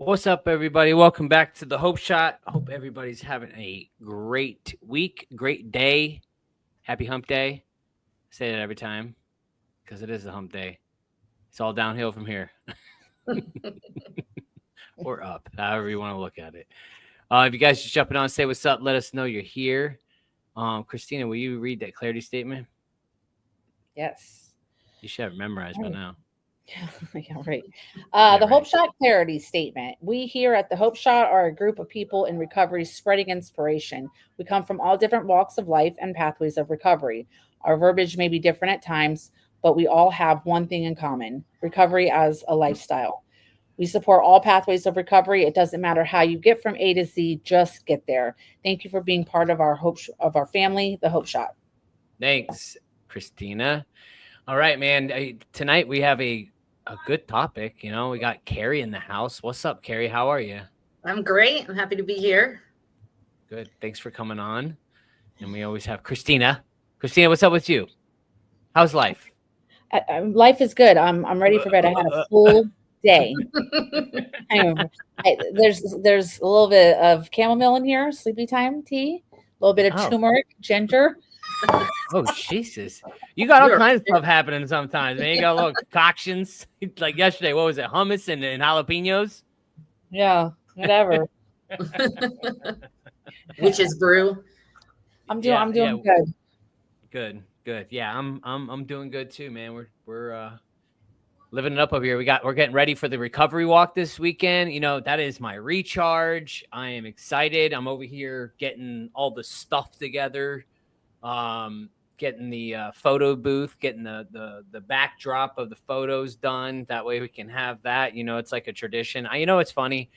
What's up, everybody? Welcome back to the Hope Shot. I hope everybody's having a great week, great day. Happy Hump Day. I say it every time because it is a hump day. It's all downhill from here or up, however you want to look at it. If you guys just jumping on, say what's up. Let us know you're here. Christina, will you read that clarity statement? Yes. You should have it memorized by now. Yeah, right. Yeah, The Hope right. Shot Clarity Statement. We here at the Hope Shot are a group of people in recovery spreading inspiration. We come from all different walks of life and pathways of recovery. Our verbiage may be different at times, but we all have one thing in common: recovery as a lifestyle. We support all pathways of recovery. It doesn't matter how you get from A to Z, just get there. Thank you for being part of our of our family, the Hope Shot. Thanks, Christina. All right, man. Tonight we have a good topic. We got Carrie in the house. What's up, Carrie? How are you? I'm great. I'm happy to be here. Good. Thanks for coming on. And we always have Christina. Christina, what's up with you? How's life? Life is good. I'm ready for bed. I had a full day. There's a little bit of chamomile in here, sleepy time tea, a little bit of turmeric, ginger. Oh, Jesus. You got all kinds of stuff happening sometimes, man. You got a little concoctions. Like yesterday, what was it? Hummus and jalapenos? Yeah, whatever. Witch's brew. I'm doing good. Good. Yeah, I'm doing good too, man. We're living it up over here. We're getting ready for the recovery walk this weekend. That is my recharge. I am excited. I'm over here getting all the stuff together. Getting the photo booth, getting the backdrop of the photos done. That way we can have that. It's like a tradition. It's funny,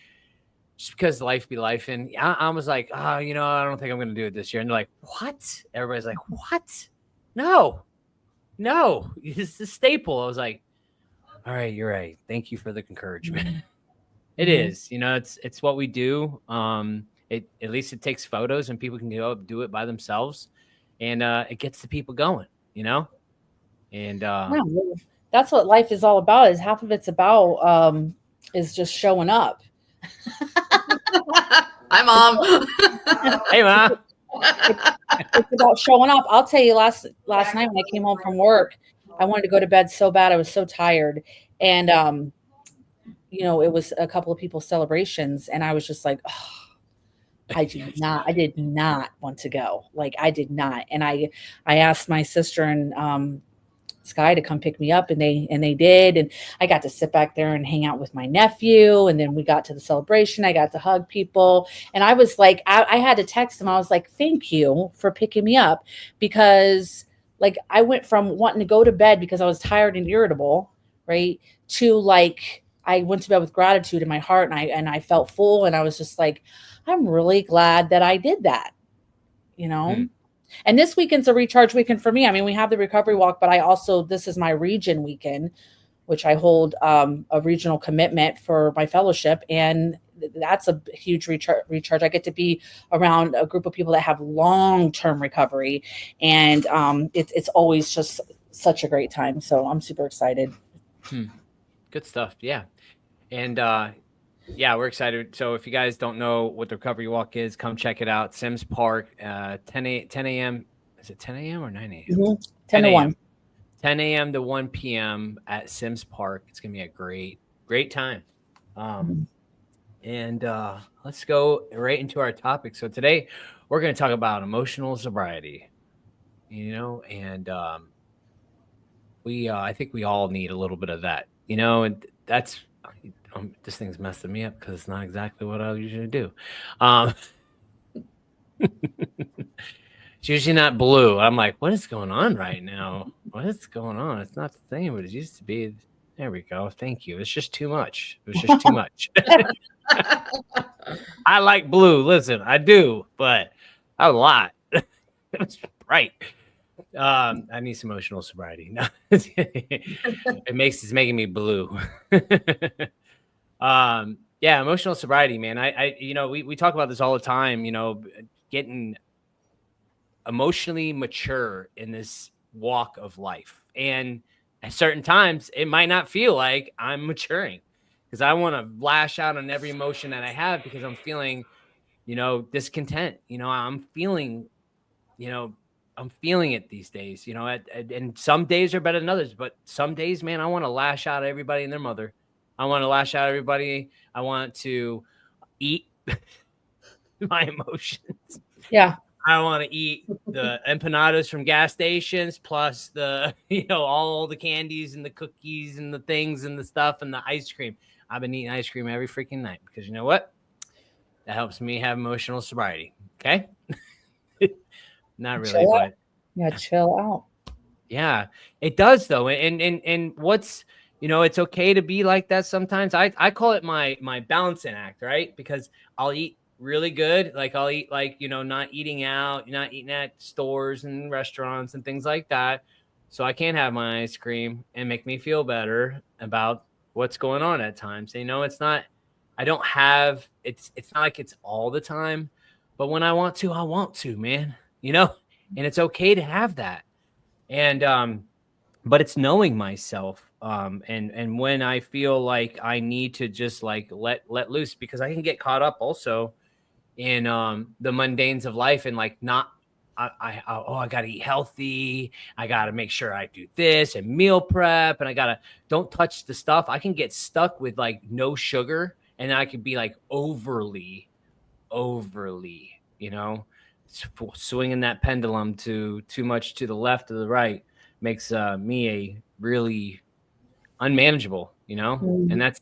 just because life be life. And I was like, I don't think I'm going to do it this year. And they're like, what? Everybody's like, what? No, it's a staple. I was like, all right, you're right. Thank you for the encouragement. It is, it's what we do. At least it takes photos and people can go do it by themselves. And it gets the people going, and that's what life is all about. Is half of it's about is just showing up. Hi, Mom. Hey, Mom. It's about showing up. I'll tell you, last night when I came home from work, I wanted to go to bed so bad. I was so tired, and it was a couple of people's celebrations, and I was just like, oh, I did not want to go. Like, I did not. And I asked my sister and Sky to come pick me up, and they did. And I got to sit back there and hang out with my nephew. And then we got to the celebration. I got to hug people. And I was like, I had to text him. I was like, thank you for picking me up, because like I went from wanting to go to bed because I was tired and irritable, right, to like I went to bed with gratitude in my heart, and I felt full, and I was just like, I'm really glad that I did that, And this weekend's a recharge weekend for me. I mean, we have the recovery walk, but this is my region weekend, which I hold a regional commitment for my fellowship. And that's a huge recharge. I get to be around a group of people that have long-term recovery. And it's always just such a great time. So I'm super excited. Good stuff. Yeah. And yeah, we're excited. So if you guys don't know what the recovery walk is, come check it out. Sims Park, 10 a.m. Is it 10 a.m. or 9 a.m.? Mm-hmm. 10 to 1. 10 a.m. to 1 p.m. at Sims Park. It's going to be a great time. And let's go right into our topic. So today we're going to talk about emotional sobriety, and I think we all need a little bit of that, and that's, this thing's messing me up because it's not exactly what I usually do. It's usually not blue. I'm like, what is going on right now? What is going on? It's not the same what it used to be. There we go. Thank you. It's just too much. It was just too much. I like blue. Listen, I do, but a lot. It's bright. I need some emotional sobriety. No. It's making me blue. Yeah, emotional sobriety, man. We talk about this all the time, getting emotionally mature in this walk of life. And at certain times, it might not feel like I'm maturing. because I want to lash out on every emotion that I have because I'm feeling, discontent. I'm feeling, I'm feeling it these days, and some days are better than others, but some days, man, I want to lash out at everybody and their mother. I want to lash out at everybody. I want to eat my emotions. Yeah. I want to eat the empanadas from gas stations, plus the, all the candies and the cookies and the things and the stuff and the ice cream. I've been eating ice cream every freaking night because you know what? That helps me have emotional sobriety. Okay. Not really, but yeah, chill out. Yeah, it does though. And what's, it's okay to be like that sometimes. I call it my balancing act, right? Because I'll eat really good. Like I'll eat not eating out, not eating at stores and restaurants and things like that. So I can have my ice cream and make me feel better about what's going on at times. It's not, I don't have, it's not like it's all the time, but when I want to, man, and it's okay to have that. And, but it's knowing myself. And when I feel like I need to just like let loose, because I can get caught up also in, the mundanes of life and like not, I got to eat healthy. I got to make sure I do this and meal prep. And don't touch the stuff. I can get stuck with like no sugar, and I could be like overly, swinging that pendulum too much to the left or the right makes me a really unmanageable, and that's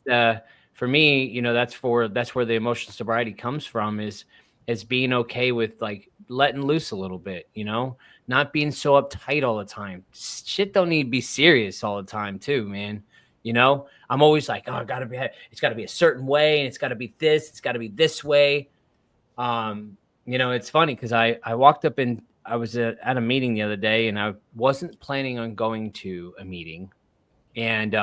for me, that's where the emotional sobriety comes from is being okay with like letting loose a little bit, not being so uptight all the time. Shit don't need to be serious all the time too, man. I'm always like, oh, it's gotta be a certain way, and it's gotta be this way. It's funny because I walked up and I was at a meeting the other day, and I wasn't planning on going to a meeting. And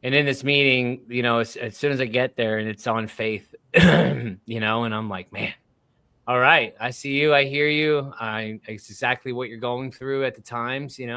in this meeting, as soon as I get there and it's on faith, and I'm like, man, all right, I see you. I hear you. It's exactly what you're going through at the times, and,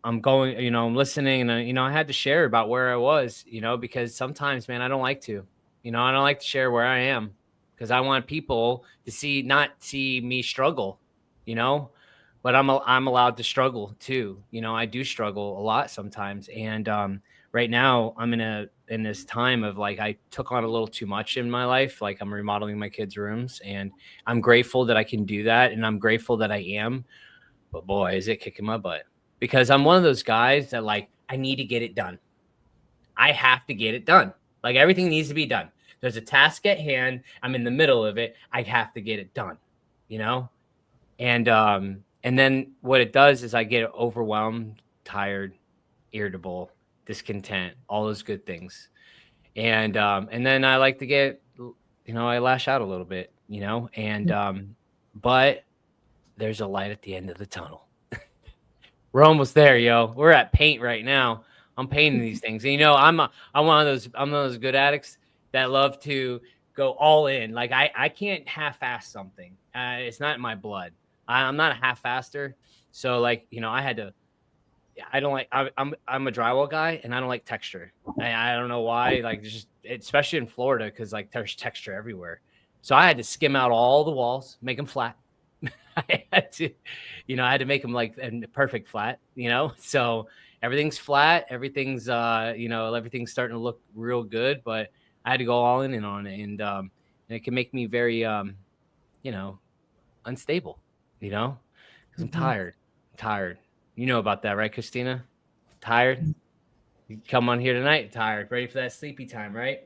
I'm going, I'm listening, and, I had to share about where I was, because sometimes, man, I don't like to. I don't like to share where I am because I want people to not see me struggle, but I'm allowed to struggle too. I do struggle a lot sometimes. And right now I'm in this time of like, I took on a little too much in my life. Like I'm remodeling my kids' rooms, and I'm grateful that I can do that. And I'm grateful that I am, but boy, is it kicking my butt because I'm one of those guys that like, I need to get it done. I have to get it done. Like everything needs to be done. There's a task at hand. I'm in the middle of it. I have to get it done, and then what it does is I get overwhelmed, tired, irritable, discontent, all those good things. And then I like to get, I lash out a little bit, but there's a light at the end of the tunnel. We're almost there, yo. We're at paint right now. I'm painting these things. And, I'm one of those good addicts that love to go all in. Like I can't half-ass something. It's not in my blood. I'm not a half-asser. So like, I don't like, I'm a drywall guy, and I don't like texture. I don't know why, like just, especially in Florida, because like there's texture everywhere. So I had to skim out all the walls, make them flat. I had to make them like a perfect flat, so everything's flat. Everything's, everything's starting to look real good, but I had to go all in on it. And it can make me very, unstable, because I'm tired. You know about that, right, Christina? Tired? You come on here tonight, tired, ready for that sleepy time, right?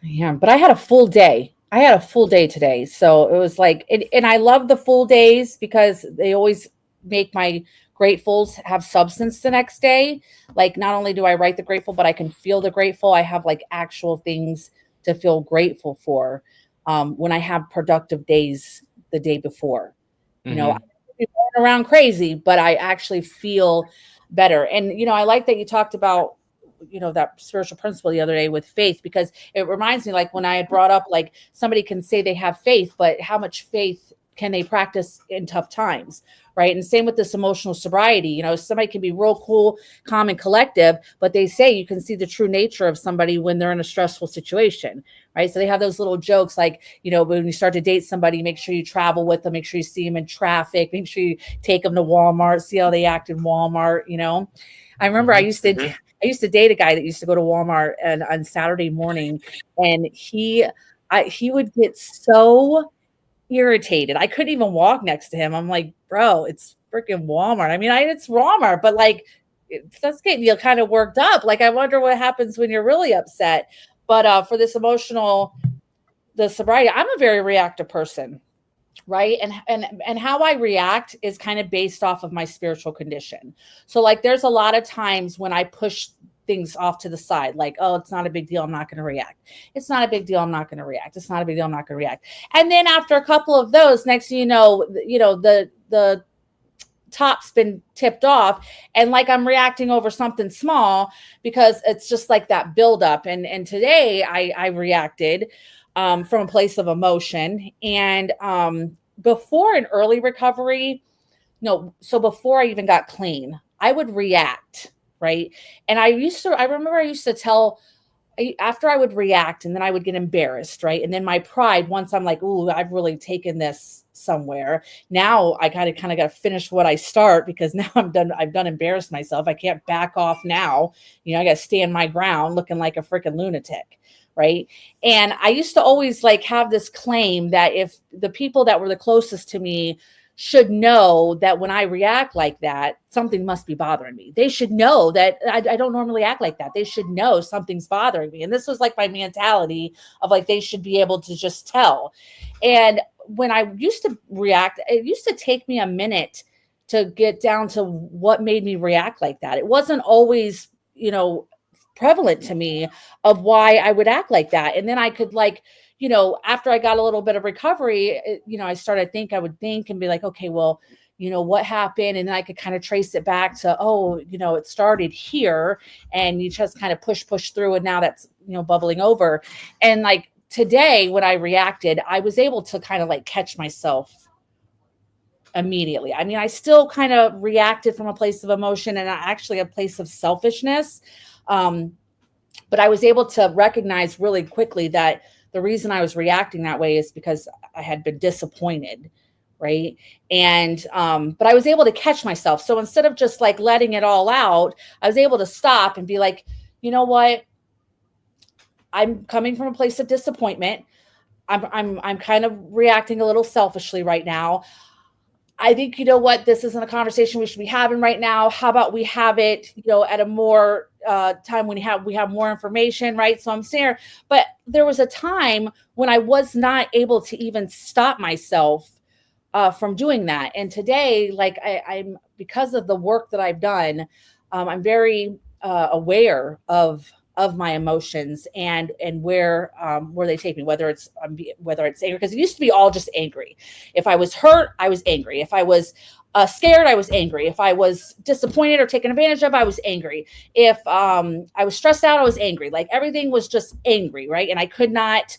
Yeah, but I had a full day. Today. So it was like, and I love the full days because they always make my gratefuls have substance the next day. Like not only do I write the grateful, but I can feel the grateful. I have like actual things to feel grateful for when I have productive days the day before. I'm going around crazy, but I actually feel better. And, I like that you talked about, that spiritual principle the other day with faith, because it reminds me like when I had brought up, like somebody can say they have faith, but how much faith can they practice in tough times, right? And same with this emotional sobriety. You know, somebody can be real cool, calm, and collective, but they say you can see the true nature of somebody when they're in a stressful situation, right? So they have those little jokes like, you know, when you start to date somebody, make sure you travel with them, make sure you see them in traffic, make sure you take them to Walmart, see how they act in Walmart, you know? I remember I used to date a guy that used to go to Walmart and on Saturday morning, and he would get so irritated. I couldn't even walk next to him. I'm like, bro, it's freaking Walmart. I mean, it's Walmart, but like, that's getting you kind of worked up. Like, I wonder what happens when you're really upset. But for this the sobriety, I'm a very reactive person, right? And how I react is kind of based off of my spiritual condition. So like, there's a lot of times when I push things off to the side, like, oh, it's not a big deal, I'm not going to react. It's not a big deal, I'm not going to react. It's not a big deal, I'm not going to react. And then after a couple of those, next thing you know, the top's been tipped off, and like I'm reacting over something small because it's just like that buildup. And today I reacted from a place of emotion. And before an early recovery, so before I even got clean, I would react. Right. And I remember I used to tell after I would react and then I would get embarrassed. Right. And then my pride, once I'm like, ooh, I've really taken this somewhere. Now I kind of got to finish what I start, because now I've done embarrassed myself. I can't back off now. You know, I got to stand my ground looking like a freaking lunatic. Right. And I used to always like have this claim that if the people that were the closest to me should know that when I react like that, something must be bothering me. They should know that I don't normally act like that. They should know something's bothering me. And this was like my mentality of like, they should be able to just tell. And when I used to react, it used to take me a minute to get down to what made me react like that. It wasn't always, prevalent to me of why I would act like that. And then I could after I got a little bit of recovery, I would think and be like, okay, well, what happened? And then I could kind of trace it back to, it started here, and you just kind of push through. And now that's, bubbling over. And like today, when I reacted, I was able to kind of like catch myself immediately. I mean, I still kind of reacted from a place of emotion and actually a place of selfishness. But I was able to recognize really quickly that the reason I was reacting that way is because I had been disappointed. Right. And, but I was able to catch myself. So instead of just like letting it all out, I was able to stop and be like, you know what? I'm coming from a place of disappointment. I'm kind of reacting a little selfishly right now. I think, this isn't a conversation we should be having right now. How about we have it, at a more time when we have more information, right? So I'm saying, but there was a time when I was not able to even stop myself from doing that. And today, like I'm because of the work that I've done, I'm very aware of my emotions and where they take me, whether it's anger, because it used to be all just angry. If I was hurt, I was angry. If I was scared, I was angry. If I was disappointed or taken advantage of, I was angry. If I was stressed out, I was angry. Like everything was just angry, right? And I could not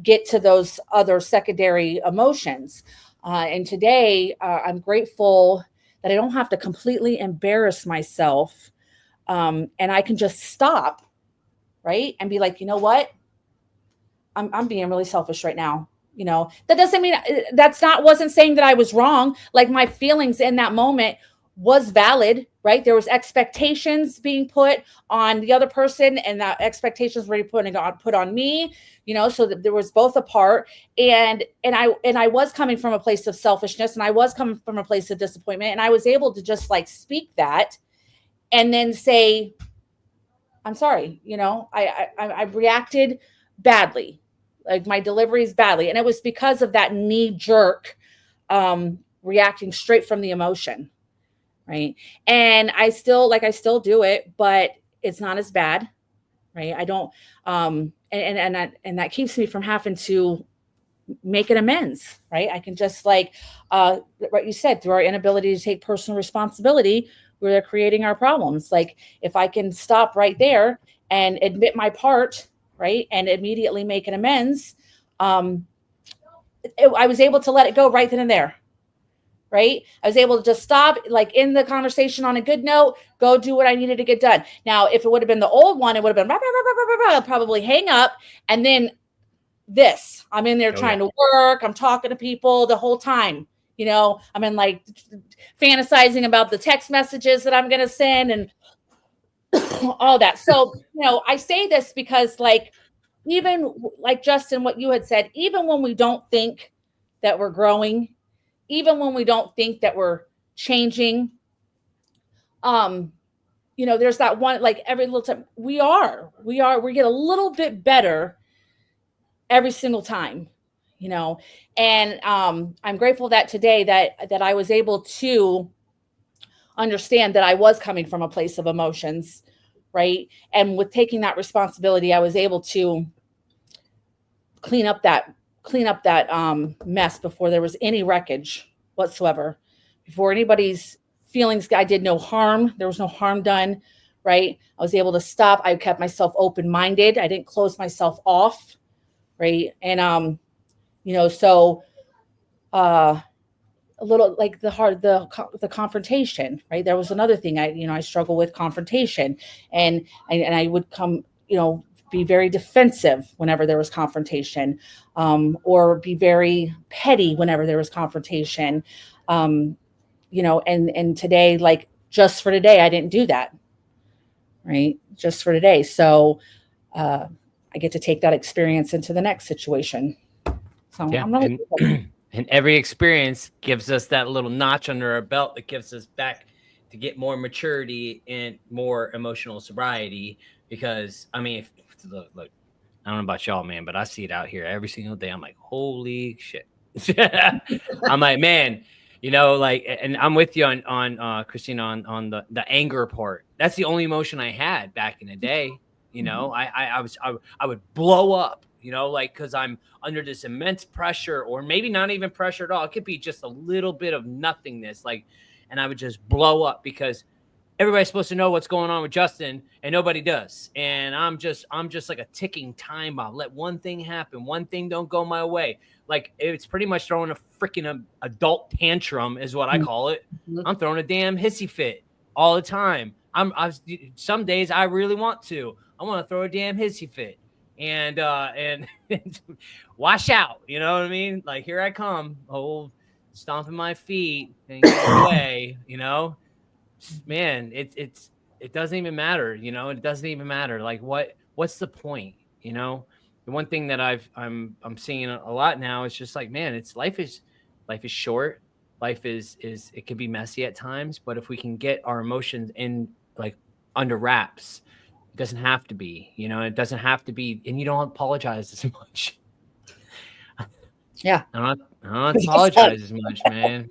get to those other secondary emotions. And today, I'm grateful that I don't have to completely embarrass myself, and I can just stop. Right. And be like, you know what? I'm being really selfish right now. That doesn't mean wasn't saying that I was wrong. Like my feelings in that moment was valid, right? There was expectations being put on the other person, and that expectations were put on me, so that there was both a part. And I was coming from a place of selfishness, and I was coming from a place of disappointment. And I was able to just like speak that and then say, I'm sorry, I reacted badly, like my deliveries badly. And it was because of that knee jerk reacting straight from the emotion. Right. And I still do it, but it's not as bad. Right. I don't and that keeps me from having to make an amends. Right. I can just like what you said, through our inability to take personal responsibility, we're creating our problems. Like if I can stop right there and admit my part, right, and immediately make an amends, I was able to let it go right then and there. Right. I was able to just stop, like, in the conversation on a good note, go do what I needed to get done. Now, if it would have been the old one, it would have been I'll probably hang up. And then I'm in there trying to work. I'm talking to people the whole time. I'm in, like, fantasizing about the text messages that I'm going to send and all that. So, I say this because, like, even like Justin, what you had said, even when we don't think that we're growing, even when we don't think that we're changing, there's that one, like, every little time we get a little bit better every single time, and I'm grateful that today that I was able to understand that I was coming from a place of emotions, right? And with taking that responsibility, I was able to clean up that mess before there was any wreckage whatsoever, before anybody's feelings. I did no harm. There was no harm done, right? I was able to stop. I kept myself open-minded. I didn't close myself off, right? And so a little, like, the confrontation, right? There was another thing. I struggle with confrontation, and I would come, be very defensive whenever there was confrontation, or be very petty whenever there was confrontation. And today, like, just for today, I didn't do that, right? Just for today. So I get to take that experience into the next situation. So yeah, I'm really and every experience gives us that little notch under our belt that gives us back to get more maturity and more emotional sobriety. Because, I mean, look, I don't know about y'all, man, but I see it out here every single day. I'm like, holy shit. I'm like, man, like, and I'm with you on Christina, on the anger part. That's the only emotion I had back in the day. I would blow up, like, because I'm under this immense pressure, or maybe not even pressure at all. It could be just a little bit of nothingness, like, and I would just blow up because everybody's supposed to know what's going on with Justin and nobody does. And I'm just like a ticking time bomb. Let one thing happen. One thing don't go my way. Like, it's pretty much throwing a freaking adult tantrum is what I call it. I'm throwing a damn hissy fit all the time. Some days I really want to. I want to throw a damn hissy fit and wash out. You know what I mean? Like, here I come, stomping my feet and get away, Man, it doesn't even matter, it doesn't even matter. Like, what's the point? The one thing that I'm seeing a lot now is just like, man, life is short. Life is it can be messy at times, but if we can get our emotions in, like, under wraps, it doesn't have to be, it doesn't have to be, and you don't apologize as much. Yeah. I don't apologize as much, man.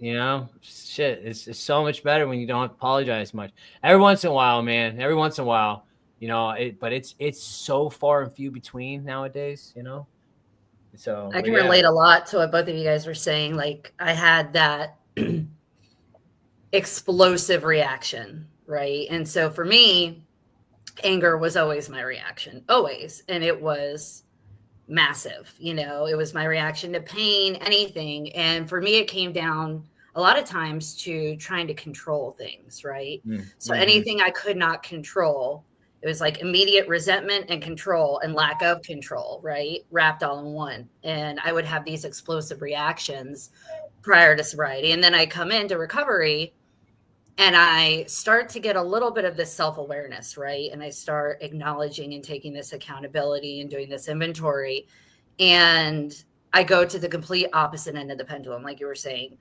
Shit, it's so much better when you don't apologize as much. Every once in a while, man. Every once in a while, but it's so far and few between nowadays, So I can relate a lot to what both of you guys were saying. Like, I had that explosive reaction, right? And so for me, anger was always my reaction, always. And it was massive, it was my reaction to pain, anything. And for me, it came down a lot of times to trying to control things, right? So anything I could not control, it was like immediate resentment and control and lack of control, right? Wrapped all in one. And I would have these explosive reactions prior to sobriety. And then I come into recovery and I start to get a little bit of this self-awareness, right? And I start acknowledging and taking this accountability and doing this inventory. And I go to the complete opposite end of the pendulum, like you were saying.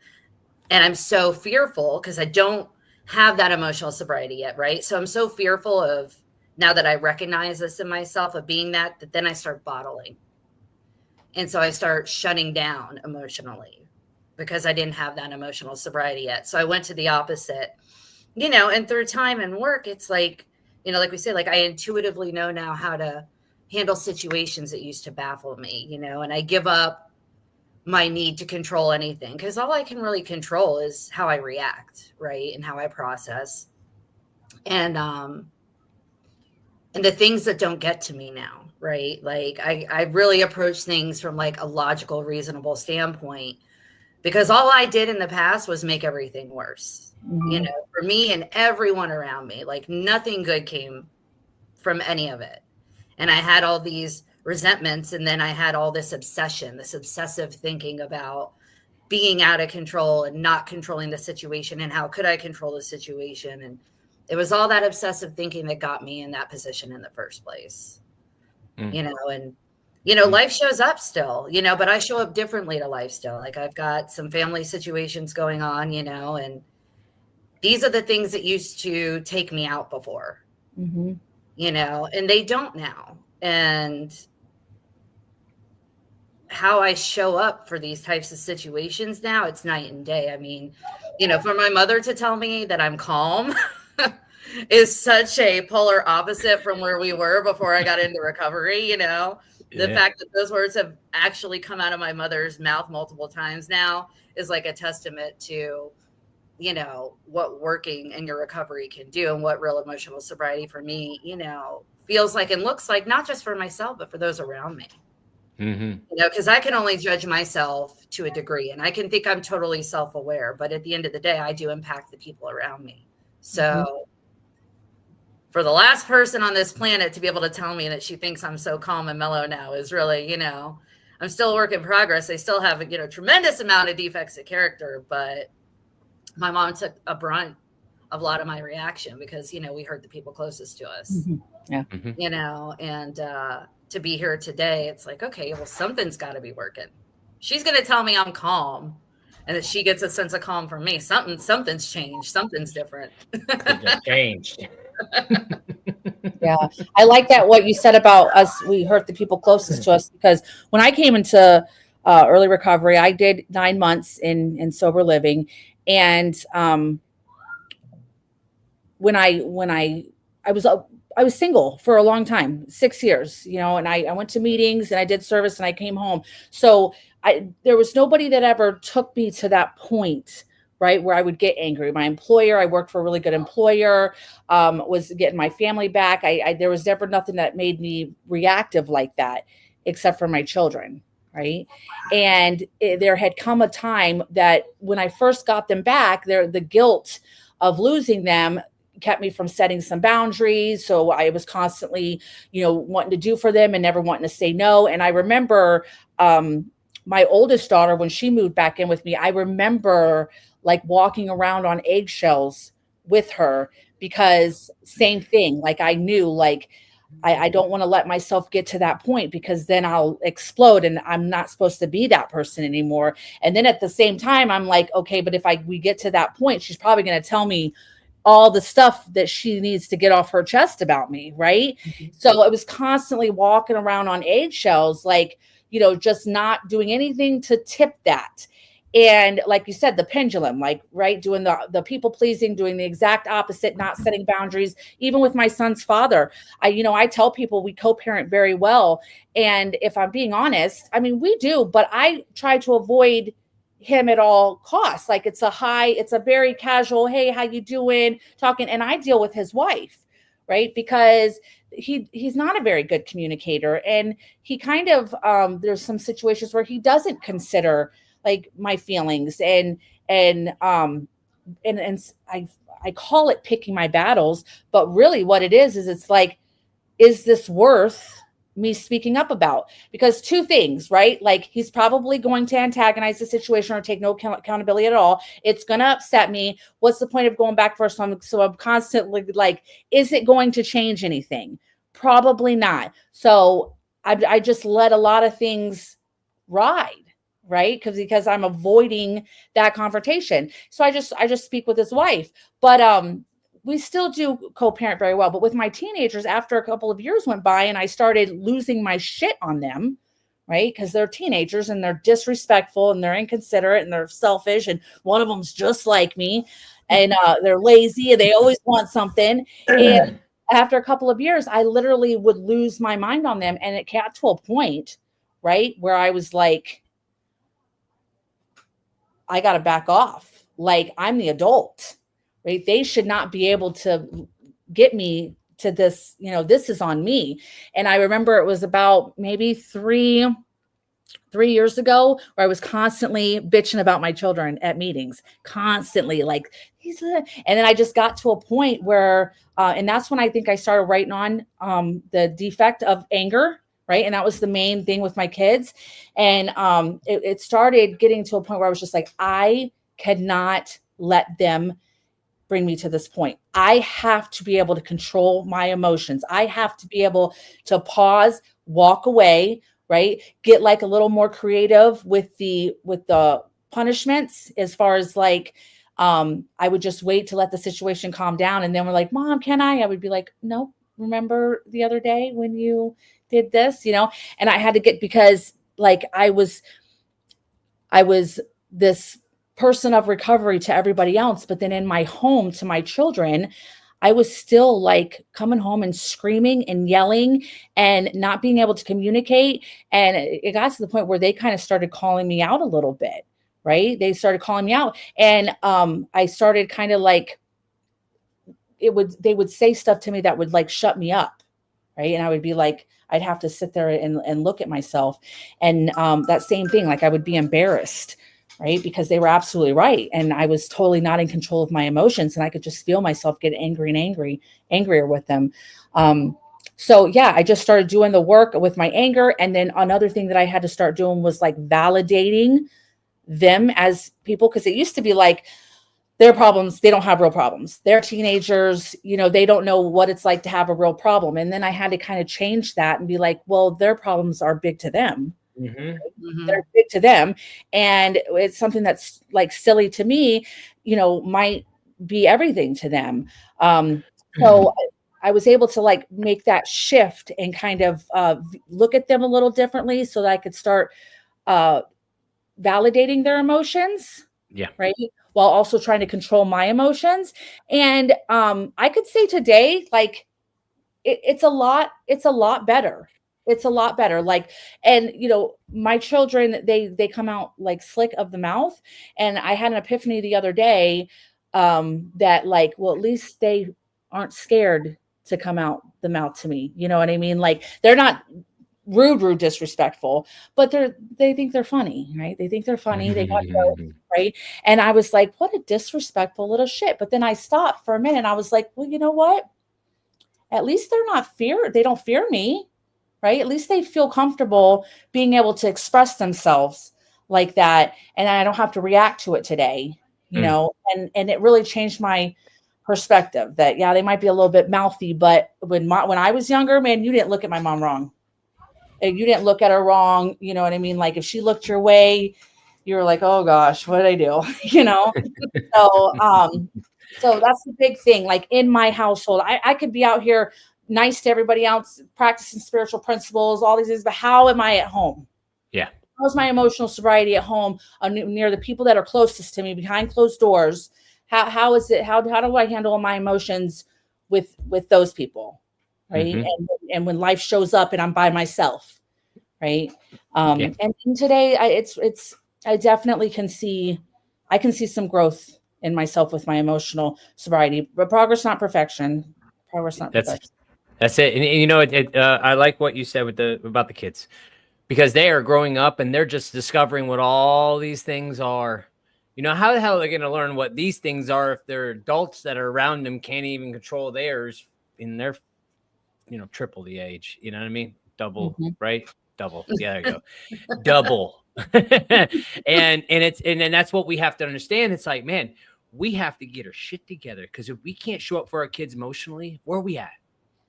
And I'm so fearful because I don't have that emotional sobriety yet, right? So I'm so fearful of, now that I recognize this in myself, of being that then I start bottling. And so I start shutting down emotionally because I didn't have that emotional sobriety yet. So I went to the opposite, and through time and work, it's like, like we say, like, I intuitively know now how to handle situations that used to baffle me, and I give up my need to control anything, because all I can really control is how I react, right? And how I process. And and the things that don't get to me now, right? Like I really approach things from like a logical, reasonable standpoint, because all I did in the past was make everything worse. Mm-hmm. You know, for me and everyone around me, like nothing good came from any of it. And I had all these resentments, and then I had all this obsession, this obsessive thinking about being out of control and not controlling the situation, and how could I control the situation. And it was all that obsessive thinking that got me in that position in the first place. You know, and life shows up still, but I show up differently to life still. Like I've got some family situations going on, and these are the things that used to take me out before, Mm-hmm. And they don't now. And how I show up for these types of situations now, it's night and day. I mean, for my mother to tell me that I'm calm is such a polar opposite from where we were before I got into recovery, The fact that those words have actually come out of my mother's mouth multiple times now is like a testament to, what working in your recovery can do, and what real emotional sobriety for me, feels like and looks like, not just for myself, but for those around me. Mm-hmm. Because I can only judge myself to a degree, and I can think I'm totally self-aware, but at the end of the day, I do impact the people around me. So for the last person on this planet to be able to tell me that she thinks I'm so calm and mellow now is really, I'm still a work in progress. I still have a, tremendous amount of defects of character, but my mom took a brunt of a lot of my reaction because, we hurt the people closest to us, Yeah. And to be here today, it's like, okay, well, something's got to be working. She's going to tell me I'm calm, and that she gets a sense of calm from me. Something's changed. Something's different. It just changed. Yeah. I like that what you said about us. We hurt the people closest to us, because when I came into early recovery, I did 9 months in sober living. And when I was single for a long time, 6 years, and I went to meetings and I did service and I came home. So there was nobody that ever took me to that point, right, where I would get angry. My employer, I worked for a really good employer, was getting my family back. There was never nothing that made me reactive like that, except for my children, right? And there had come a time that when I first got them back, the guilt of losing them kept me from setting some boundaries. So I was constantly, wanting to do for them and never wanting to say no. And I remember my oldest daughter, when she moved back in with me, I remember like walking around on eggshells with her, because same thing, like I knew, like, I don't want to let myself get to that point, because then I'll explode and I'm not supposed to be that person anymore. And then at the same time, I'm like, okay, but if we get to that point, she's probably going to tell me all the stuff that she needs to get off her chest about me. Right. Mm-hmm. So it was constantly walking around on eggshells, like, just not doing anything to tip that. And like you said, the pendulum, like, right, doing the people pleasing, doing the exact opposite, not setting boundaries. Even with my son's father, I tell people we co-parent very well. And if I'm being honest, I mean, we do, but I try to avoid him at all costs. Like it's a very casual, hey, how you doing? Talking. And I deal with his wife, right? Because he's not a very good communicator. And he kind of, there's some situations where he doesn't consider like my feelings, and I call it picking my battles, but really what it is it's like, is this worth me speaking up about? Because two things, right? Like he's probably going to antagonize the situation or take no accountability at all. It's going to upset me. What's the point of going back for some? So I'm constantly like, is it going to change anything? Probably not. So I just let a lot of things ride. Right. Because I'm avoiding that confrontation. So I just speak with his wife, but, we still do co-parent very well. But with my teenagers, after a couple of years went by and I started losing my shit on them, right? Because they're teenagers and they're disrespectful and they're inconsiderate and they're selfish. And one of them's just like me, and they're lazy and they always want something. And after a couple of years, I literally would lose my mind on them. And it got to a point, right, where I was like, I got to back off. Like I'm the adult, right? They should not be able to get me to this, this is on me. And I remember it was about maybe 3 years ago where I was constantly bitching about my children at meetings, constantly like these, and then I just got to a point where, and that's when I think I started writing on the defect of anger. Right. And that was the main thing with my kids. And it started getting to a point where I was just like, I cannot let them bring me to this point. I have to be able to control my emotions. I have to be able to pause, walk away, right? Get like a little more creative with the punishments, as far as like, I would just wait to let the situation calm down. And then we're like, Mom, can I would be like, no, remember the other day when you did this, and I had to get, because like I was this person of recovery to everybody else, but then in my home to my children, I was still like coming home and screaming and yelling and not being able to communicate. And it got to the point where they kind of started calling me out a little bit, right? They started calling me out, and I started kind of like, they would say stuff to me that would like shut me up, right? And I would be like, I'd have to sit there and look at myself. And that same thing, like I would be embarrassed, right? Because they were absolutely right. And I was totally not in control of my emotions, and I could just feel myself get angry and angrier with them. So yeah, I just started doing the work with my anger. And then another thing that I had to start doing was like validating them as people. Cause it used to be like, their problems, they don't have real problems. They're teenagers, they don't know what it's like to have a real problem. And then I had to kind of change that and be like, well, their problems are big to them. Mm-hmm. Mm-hmm. They're big to them. And it's something that's like silly to me, might be everything to them. So I was able to like make that shift and kind of look at them a little differently so that I could start validating their emotions. Yeah. Right. While also trying to control my emotions. And I could say today, like it's a lot better. It's a lot better. Like, and my children, they come out like slick of the mouth. And I had an epiphany the other day that like, well, at least they aren't scared to come out the mouth to me. You know what I mean? Like they're not rude, disrespectful, but they think they're funny, right? They think they're funny. They got jokes, right? And I was like, what a disrespectful little shit. But then I stopped for a minute and I was like, well, you know what? At least they don't fear me, right? At least they feel comfortable being able to express themselves like that. And I don't have to react to it today, and it really changed my perspective that, yeah, they might be a little bit mouthy, but when I was younger, man, you didn't look at my mom wrong. You didn't look at her wrong. You know what I mean? Like if she looked your way, you were like, oh gosh, what did I do? So that's the big thing. Like in my household, I could be out here nice to everybody else, practicing spiritual principles, all these things, but how am I at home? Yeah. How's my emotional sobriety at home, near the people that are closest to me, behind closed doors? How is it? How do I handle my emotions with those people? Right. Mm-hmm. And when life shows up and I'm by myself. Right. And today I definitely I can see some growth in myself with my emotional sobriety, but progress, not perfection. That's it. And I like what you said about the kids, because they are growing up and they're just discovering what all these things are. How the hell are they going to learn what these things are if their adults that are around them can't even control theirs in their triple the age? You know what I mean? Double, right? Double. Yeah, there you go. Double. and that's what we have to understand. It's like, man, we have to get our shit together, because if we can't show up for our kids emotionally, where are we at?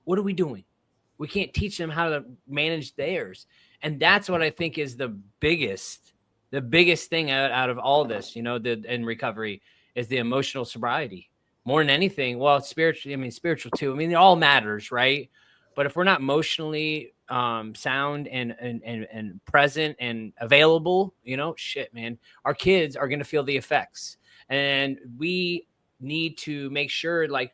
What are we doing? We can't teach them how to manage theirs. And that's what I think is the biggest thing out of all this, in recovery, is the emotional sobriety. More than anything, well, spiritual too. It all matters, right? But if we're not emotionally sound and present and available, shit, man, our kids are going to feel the effects. And we need to make sure, like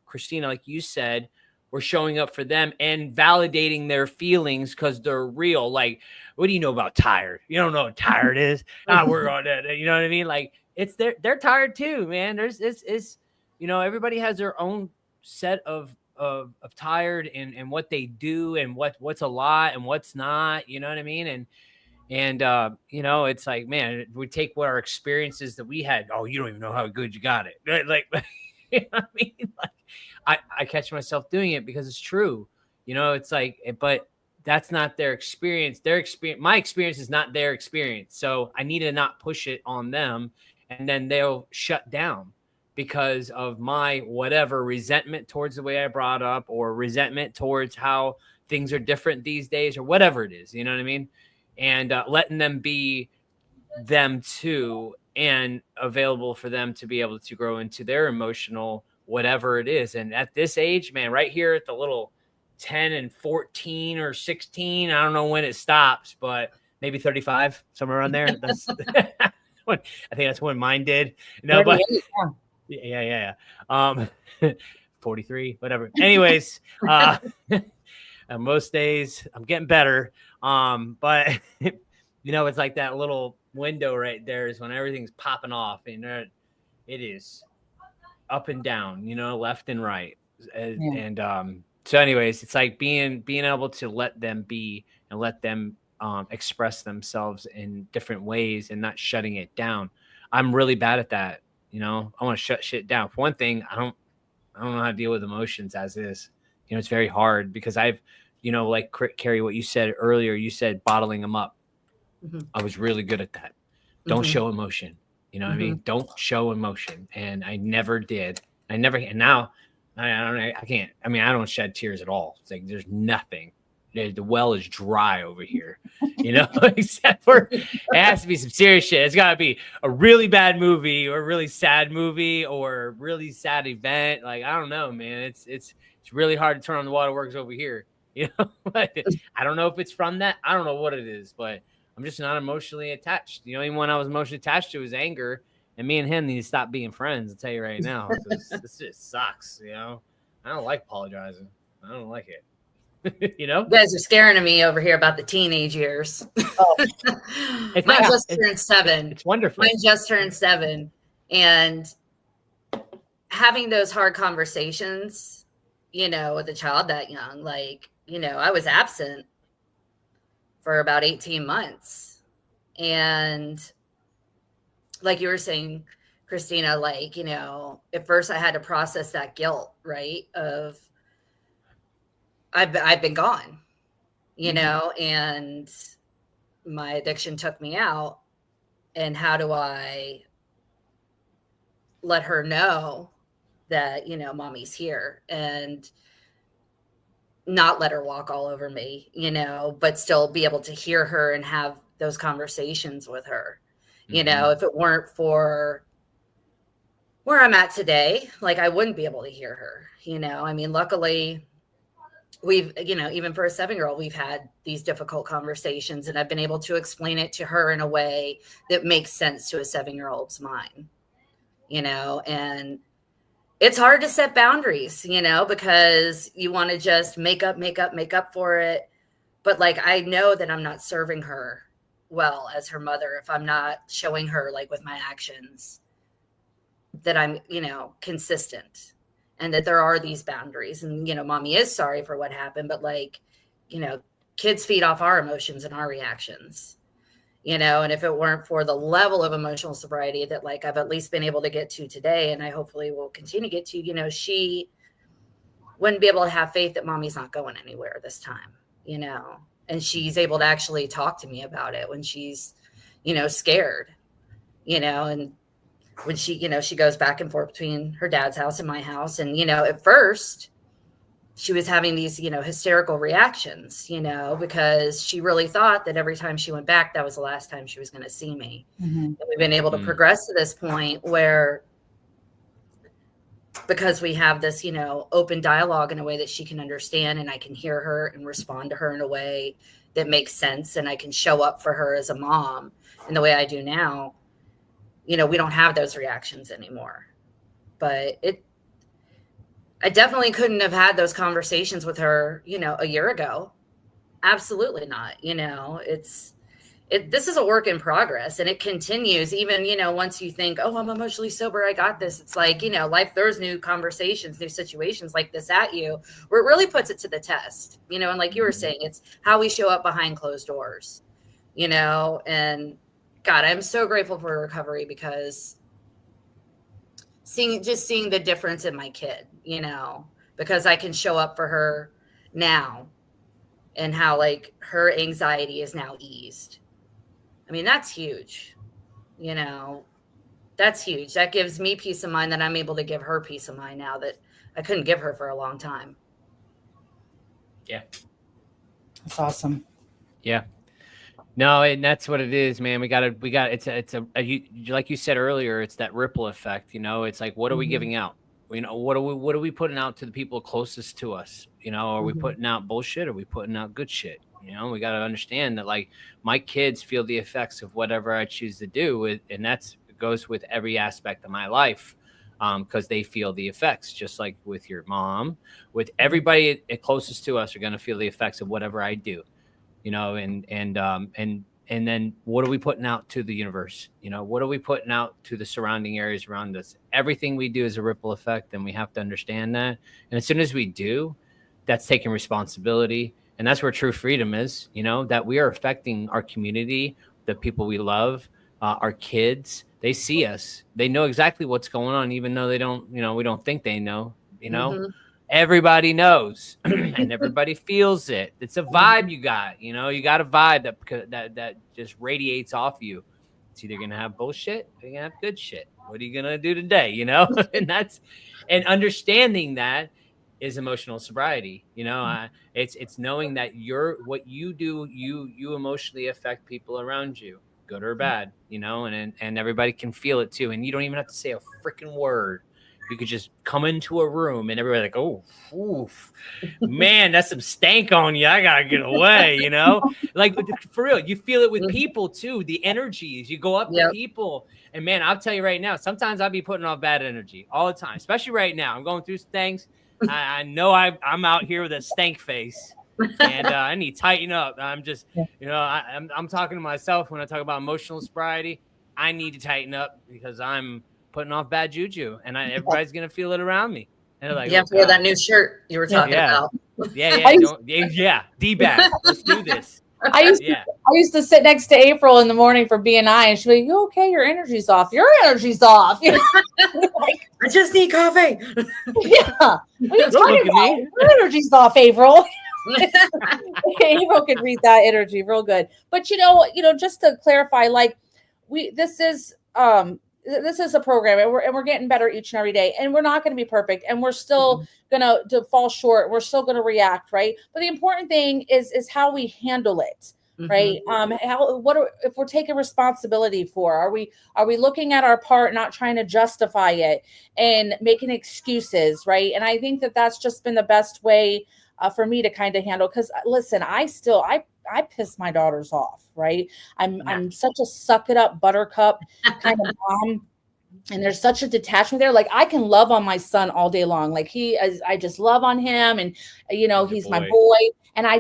Christina, like you said, we're showing up for them and validating their feelings, because they're real. Like, what do you know about tired? You don't know what tired is. We're on that. You know what I mean? Like, they're tired too, man. Everybody has their own set of of tired and what they do and what's a lot and what's not, you know what I mean? And you know, it's like, man, we take what our experiences that we had. Oh, you don't even know how good you got it. Right? Like, you know what I mean? Like, I catch myself doing it because it's true. You know, it's like, but that's not their experience. My experience is not their experience. So I need to not push it on them, and then they'll shut down because of my whatever resentment towards the way I brought up, or resentment towards how things are different these days, or whatever it is. You know what I mean? And letting them be them too, and available for them to be able to grow into their emotional whatever it is. And at this age, man, right here at the little 10 and 14 or 16, I don't know when it stops, but maybe 35, somewhere around there. That's I think that's when mine did. No, but yeah. 43, whatever. Anyways, most days I'm getting better. But you know, it's like that little window right there is when everything's popping off, and it is up and down, you know, left and right. And so anyways, it's like being able to let them be and let them express themselves in different ways and not shutting it down. I'm really bad at that. You know, I want to shut shit down. For one thing, I don't know how to deal with emotions as is. You know, it's very hard because I've, you know, like Carrie, what you said earlier, you said bottling them up. Mm-hmm. I was really good at that. Don't show emotion. You know what I mean? Don't show emotion. And I never did. And now I can't. I mean, I don't shed tears at all. It's like there's nothing. The well is dry over here, you know, except for it has to be some serious shit. It's got to be a really bad movie or a really sad movie or a really sad event. Like, I don't know, man. It's really hard to turn on the waterworks over here, you know. But I don't know if it's from that. I don't know what it is, but I'm just not emotionally attached. The only one I was emotionally attached to was anger. And me and him need to stop being friends. I'll tell you right now. This just sucks, you know. I don't like apologizing. I don't like it. You know? You guys are scaring me over here about the teenage years. Oh. Mine just turned 7. It's wonderful. Mine just turned 7. And having those hard conversations, you know, with a child that young, like, you know, I was absent for about 18 months. And like you were saying, Christina, like, you know, at first I had to process that guilt, right? Of I've been gone, you know, and my addiction took me out. And how do I let her know that, you know, mommy's here, and not let her walk all over me, you know, but still be able to hear her and have those conversations with her. You know, if it weren't for where I'm at today, like, I wouldn't be able to hear her, you know. I mean, luckily we've, you know, even for a 7-year-old, we've had these difficult conversations, and I've been able to explain it to her in a way that makes sense to a 7-year-old's mind, you know. And it's hard to set boundaries, you know, because you want to just make up for it. But like, I know that I'm not serving her well as her mother if I'm not showing her, like, with my actions, that I'm, you know, consistent, and that there are these boundaries. And, you know, mommy is sorry for what happened, but, like, you know, kids feed off our emotions and our reactions, you know. And if it weren't for the level of emotional sobriety that, like, I've at least been able to get to today, and I hopefully will continue to get to, you know, she wouldn't be able to have faith that mommy's not going anywhere this time, you know. And she's able to actually talk to me about it when she's, you know, scared, you know. And when she, you know, she goes back and forth between her dad's house and my house. And, you know, at first she was having these, you know, hysterical reactions, you know, because she really thought that every time she went back, that was the last time she was going to see me. And we've been able to progress to this point where, because we have this, you know, open dialogue in a way that she can understand, and I can hear her and respond to her in a way that makes sense, and I can show up for her as a mom in the way I do now, you know, we don't have those reactions anymore. But I definitely couldn't have had those conversations with her, you know, a year ago. Absolutely not. You know, it's this is a work in progress, and it continues even, once you think, oh, I'm emotionally sober, I got this. It's like, life throws new conversations, new situations like this at you, where it really puts it to the test, and like you were saying, it's how we show up behind closed doors, and God, I'm so grateful for recovery, because seeing the difference in my kid, because I can show up for her now, and how like her anxiety is now eased. I mean, that's huge. That's huge. That gives me peace of mind that I'm able to give her peace of mind now that I couldn't give her for a long time. Yeah. That's awesome. Yeah. No, and that's what it is, man. It's like you said earlier, it's that ripple effect, it's like, what are we giving out? What are we putting out to the people closest to us? Are we putting out bullshit? Or are we putting out good shit? We got to understand that, like, my kids feel the effects of whatever I choose to do, and it goes with every aspect of my life, because they feel the effects, just like with your mom, with everybody closest to us are going to feel the effects of whatever I do, and then what are we putting out to the universe? What are we putting out to the surrounding areas around us? Everything we do is a ripple effect, and we have to understand that. And as soon as we do, that's taking responsibility. And that's where true freedom is, that we are affecting our community, the people we love, our kids. They see us. They know exactly what's going on, even though they don't, we don't think they know, Everybody knows and everybody feels it. It's a vibe you got, you got a vibe that just radiates off you. It's either going to have bullshit or you're going to have good shit. What are you going to do today? And understanding that is emotional sobriety. It's knowing that what you do, you emotionally affect people around you, good or bad, and everybody can feel it too. And you don't even have to say a freaking word. You could just come into a room and everybody's like, oh, oof, man, that's some stank on you. I gotta get away, like, for real. You feel it with people too. The energies, you go up to people, and man, I'll tell you right now, sometimes I'll be putting off bad energy all the time, especially right now. I'm going through things. I know I'm out here with a stank face, and I need to tighten up. I'm just, I'm talking to myself when I talk about emotional sobriety. I need to tighten up because I'm putting off bad juju, and everybody's gonna feel it around me. And they're like, you have to wear that new shirt you were talking about. Yeah, D-bag. Let's do this. I used to sit next to April in the morning for BNI, and she'd be like, "You okay? Your energy's off. Your energy's off." Like, I just need coffee. Yeah. What are you talking about? Your energy's off, April. April could read that energy real good. But just to clarify, like, this is a program, and we're getting better each and every day, and we're not going to be perfect, and we're still going to fall short. We're still going to react, right? But the important thing is how we handle it, right? If we're taking responsibility for, are we looking at our part, not trying to justify it and making excuses, right? And I think that's just been the best way for me to kind of handle, because listen, I piss my daughters off, right? I'm such a suck it up buttercup kind of mom. And there's such a detachment there. Like, I can love on my son all day long. Like, I just love on him, and he's my boy. And I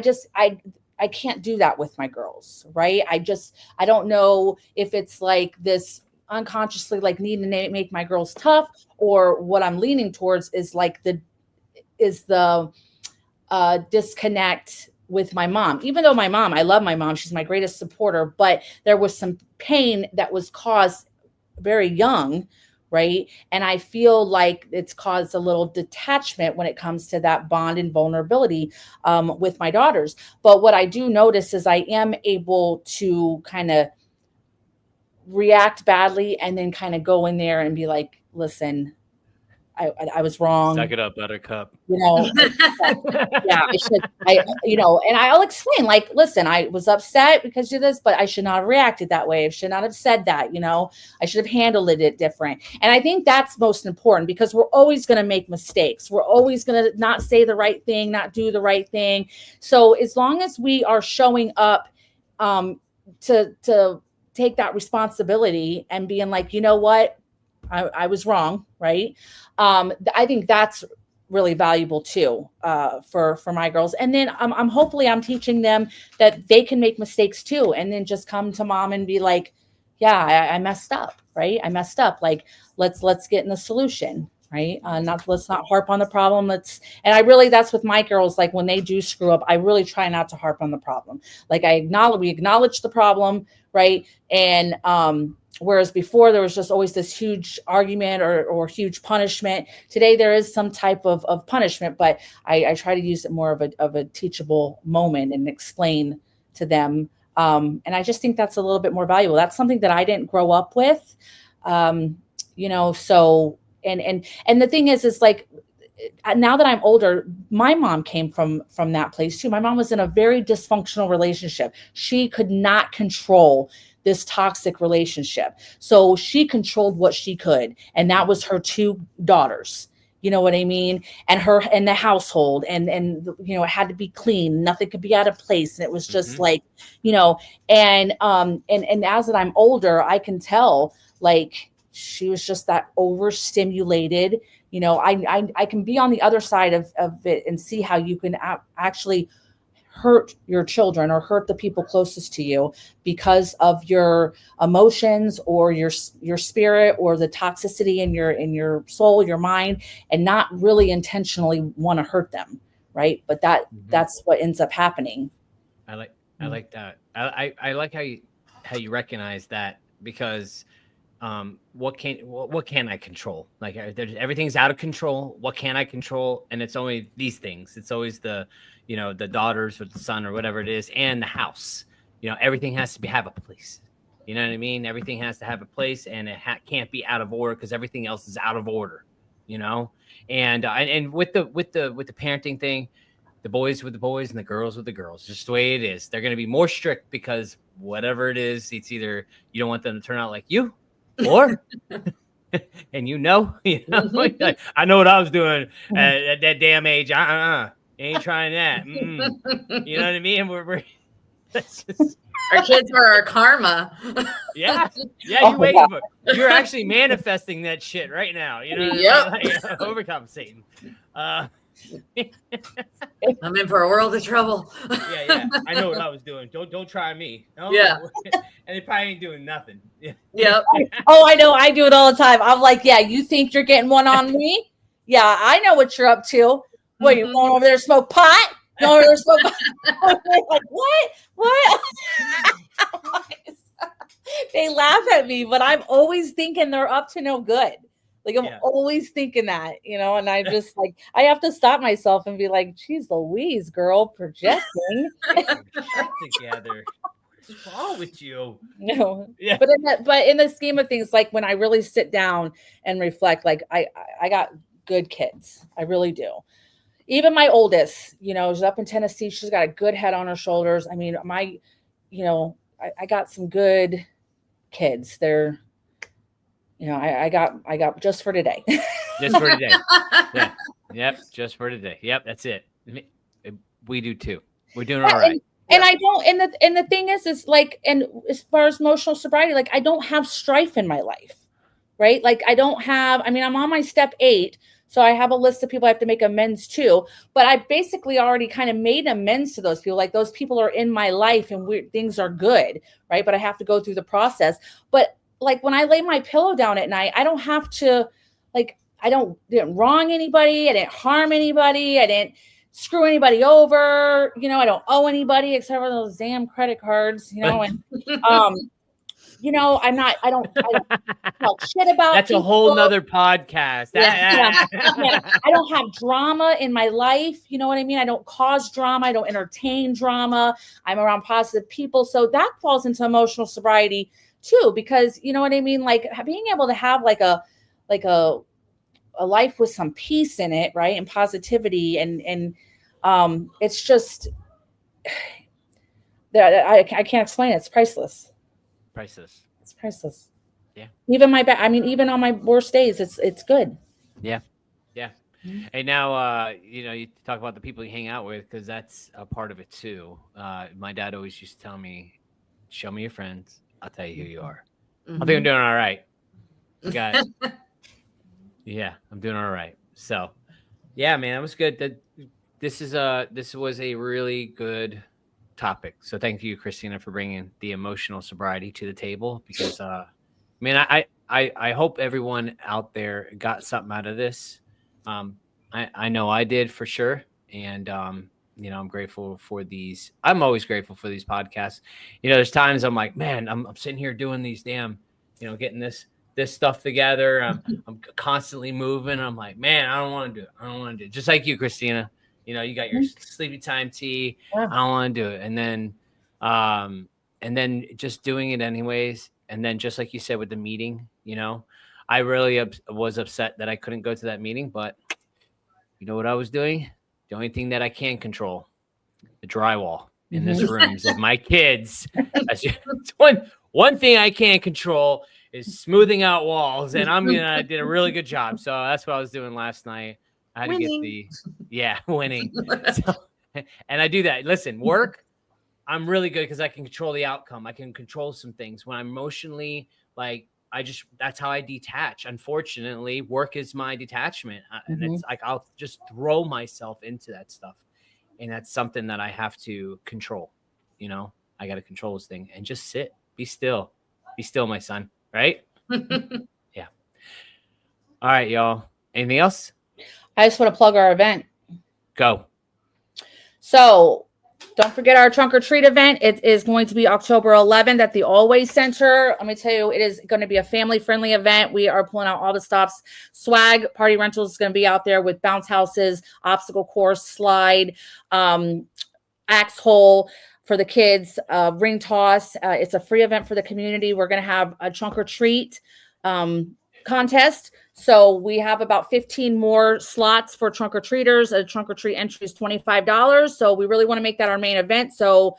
can't do that with my girls, right? I don't know if it's like this unconsciously, like, needing to make my girls tough, or what I'm leaning towards is like the disconnect with my mom. Even though I love my mom, she's my greatest supporter, but there was some pain that was caused very young, right? And I feel like it's caused a little detachment when it comes to that bond and vulnerability with my daughters. But what I do notice is I am able to kind of react badly and then kind of go in there and be like, listen, I was wrong. Suck it up, buttercup. I should. And I'll explain. Like, listen, I was upset because of this, but I should not have reacted that way. I should not have said that. I should have handled it different. And I think that's most important, because we're always going to make mistakes. We're always going to not say the right thing, not do the right thing. So as long as we are showing up to take that responsibility and being like, you know what? I was wrong, right? I think that's really valuable too, for my girls. And then I'm hopefully I'm teaching them that they can make mistakes too, and then just come to mom and be like, yeah, I messed up, right? I messed up. Like, let's get in the solution, right? Let's not harp on the problem. And I really, that's with my girls. Like when they do screw up, I really try not to harp on the problem. Like we acknowledge the problem, right? And whereas before there was just always this huge argument or huge punishment. Today there is some type of punishment, but I try to use it more of a teachable moment and explain to them. And I just think that's a little bit more valuable. That's something that I didn't grow up with. So, and the thing is like, now that I'm older, my mom came from that place too. My mom was in a very dysfunctional relationship. She could not control this toxic relationship. So she controlled what she could. And that was her 2 daughters. You know what I mean? And her and the household and it had to be clean. Nothing could be out of place. And it was just like, and as that I'm older, I can tell like she was just that overstimulated. I can be on the other side of it and see how you can actually hurt your children or hurt the people closest to you because of your emotions or your spirit or the toxicity in your soul, your mind, and not really intentionally want to hurt them, right? But that's what ends up happening. I like that. I like how you recognize that, because what can I control? Like everything's out of control. What can I control? And it's only these things. It's always the daughters or the son or whatever it is, and the house. Everything has to have a place. You know what I mean? Everything has to have a place, and it can't be out of order because everything else is out of order. And with the parenting thing, the boys with the boys and the girls with the girls, just the way it is. They're going to be more strict because whatever it is, it's either you don't want them to turn out like you, or and I know what I was doing at that damn age. Ain't trying that. You know what I mean? We're that's just our kids are our karma. Yeah. You're waiting for. You're actually manifesting that shit right now. You know what I mean? Like, overcompensating. I'm in for a world of trouble. Yeah. I know what I was doing. Don't try me. No? Yeah. And they probably ain't doing nothing. Yep. Oh, I know. I do it all the time. I'm like, yeah, you think you're getting one on me? Yeah, I know what you're up to. What, you going over there to smoke pot? Going over there to smoke pot? Like, what? They laugh at me, but I'm always thinking they're up to no good. Like I'm always thinking that, and I just like, I have to stop myself and be like, geez Louise, girl, projecting. Together. What's wrong with you? No. Yeah. But in the scheme of things, like when I really sit down and reflect, like I got good kids. I really do. Even my oldest, is up in Tennessee. She's got a good head on her shoulders. I mean, I got some good kids. They're, I got just for today. Just for today. Yeah. Yep. Just for today. Yep. That's it. We do too. We're doing all right. And I don't, and the thing is like, and as far as emotional sobriety, like I don't have strife in my life, right? Like I'm on my step 8. So I have a list of people I have to make amends to, but I basically already kind of made amends to those people. Like those people are in my life and things are good, right? But I have to go through the process. But like when I lay my pillow down at night, I don't have to, like, didn't wrong anybody. I didn't harm anybody. I didn't screw anybody over. I don't owe anybody except for those damn credit cards, and, I don't talk shit about That's people. a whole nother podcast. I don't have drama in my life. You know what I mean? I don't cause drama. I don't entertain drama. I'm around positive people. So that falls into emotional sobriety too, because you know what I mean? Like being able to have like a life with some peace in it, right? And positivity. And it's just that I can't explain it. It's priceless. It's priceless. Yeah. Even even on my worst days, it's good. Yeah. And now, you talk about the people you hang out with, because that's a part of it too. My dad always used to tell me, show me your friends. I'll tell you who you are. I think I'm doing all right. Yeah, I'm doing all right. So Yeah, man, that was good. This was a really good topic. So thank you, Christina, for bringing the emotional sobriety to the table. Because, man, I hope everyone out there got something out of this. I know I did for sure, and I'm grateful for these. I'm always grateful for these podcasts. There's times I'm like, man, I'm sitting here doing these damn, getting this stuff together. I'm constantly moving. I'm like, man, I don't want to do it. I don't want to do it. Just like you, Christina. You got your sleepy time tea. Yeah. I don't want to do it. And then just doing it anyways. And then just like you said with the meeting, I really was upset that I couldn't go to that meeting, but you know what I was doing? The only thing that I can control, the drywall in this rooms of my kids. One thing I can't control is smoothing out walls, and I did a really good job. So that's what I was doing last night. I had Winning. to get winning. So, and I do that. Listen, work, I'm really good because I can control the outcome. I can control some things. When I'm emotionally, that's how I detach. Unfortunately, work is my detachment. And it's like, I'll just throw myself into that stuff. And that's something that I have to control. I got to control this thing and just sit, be still, my son. Right? Yeah. All right, y'all. Anything else? I just want to plug our event. Go. So don't forget our trunk or treat event. It is going to be October 11th at the Always Center. Let me tell you, it is going to be a family-friendly event. We are pulling out all the stops. Swag Party Rentals is going to be out there with bounce houses, obstacle course, slide, axe hole for the kids, ring toss. It's a free event for the community. We're going to have a trunk or treat contest. So we have about 15 more slots for trunk or treaters. A trunk or treat entry is $25. So we really want to make that our main event. So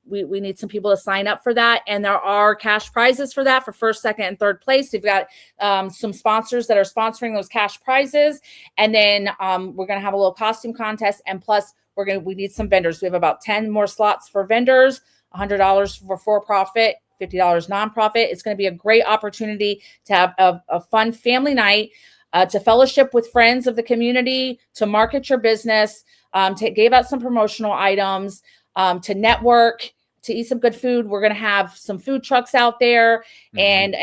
we need some people to sign up for that. And there are cash prizes for that for first, second, and third place. We've got some sponsors that are sponsoring those cash prizes. And then we're going to have a little costume contest. And plus, we need some vendors. We have about 10 more slots for vendors, $100 for profit, $50 nonprofit. It's going to be a great opportunity to have a fun family night, to fellowship with friends of the community, to market your business, to give out some promotional items, to network, to eat some good food. We're going to have some food trucks out there and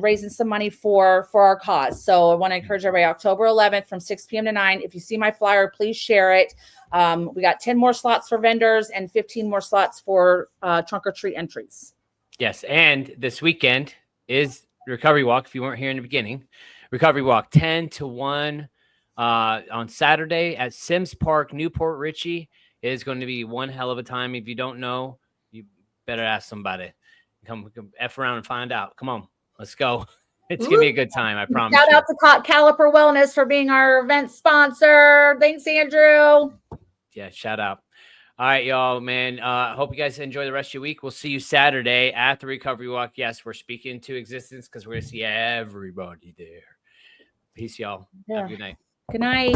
raising some money for our cause. So I want to encourage everybody, October 11th from 6 p.m. to 9. If you see my flyer, please share it. We got 10 more slots for vendors and 15 more slots for trunk or treat entries. Yes. And this weekend is Recovery Walk. If you weren't here in the beginning, Recovery Walk 10 to 1 on Saturday at Sims Park, Newport Richey. It is going to be one hell of a time. If you don't know, you better ask somebody. Come F around and find out. Come on, let's go. It's going to be a good time. I promise. Shout out to Caliper Wellness for being our event sponsor. Thanks, Andrew. Yeah, shout out. All right, y'all, man. Hope you guys enjoy the rest of your week. We'll see you Saturday at the Recovery Walk. Yes, we're speaking into existence because we're going to see everybody there. Peace, y'all. Yeah. Have a good night. Good night.